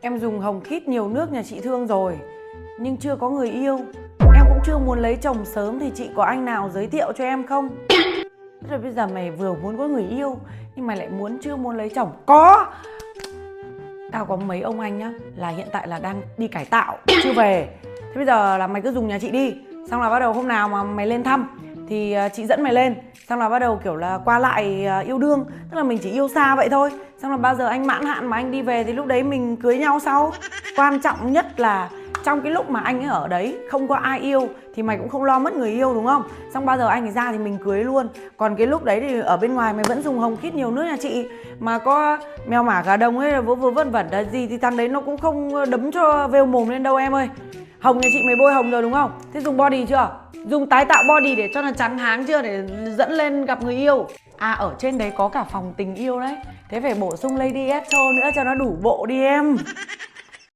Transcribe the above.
Em dùng Hồng Kít nhiều nước nhà chị thương rồi, nhưng chưa có người yêu. Em cũng chưa muốn lấy chồng sớm, thì chị có anh nào giới thiệu cho em không? Rồi bây giờ mày vừa muốn có người yêu, nhưng mày lại chưa muốn lấy chồng. Có! Tao có mấy ông anh nhá, là hiện tại là đang đi cải tạo, chưa về. Thế bây giờ là mày cứ dùng nhà chị đi. Xong là bắt đầu hôm nào mà mày lên thăm thì chị dẫn mày lên. Xong là bắt đầu kiểu là qua lại yêu đương. Tức là mình chỉ yêu xa vậy thôi. Xong là bao giờ anh mãn hạn mà anh đi về thì lúc đấy mình cưới nhau sau. Quan trọng nhất là trong cái lúc mà anh ấy ở đấy không có ai yêu thì mày cũng không lo mất người yêu, đúng không? Xong bao giờ anh ấy ra thì mình cưới luôn. Còn cái lúc đấy thì ở bên ngoài mày vẫn dùng Hồng Kít nhiều nước nhà chị, mà có mèo mả gà đồng ấy, vớ vẩn vẩn là gì thì thằng đấy nó cũng không đấm cho vêu mồm lên đâu em ơi. Hồng nhà chị mày bôi hồng rồi đúng không? Thế dùng body chưa? Dùng tái tạo body để cho nó trắng háng chưa, để dẫn lên gặp người yêu? À, ở trên đấy có cả phòng tình yêu đấy. Thế phải bổ sung Lady Astro nữa cho nó đủ bộ đi em.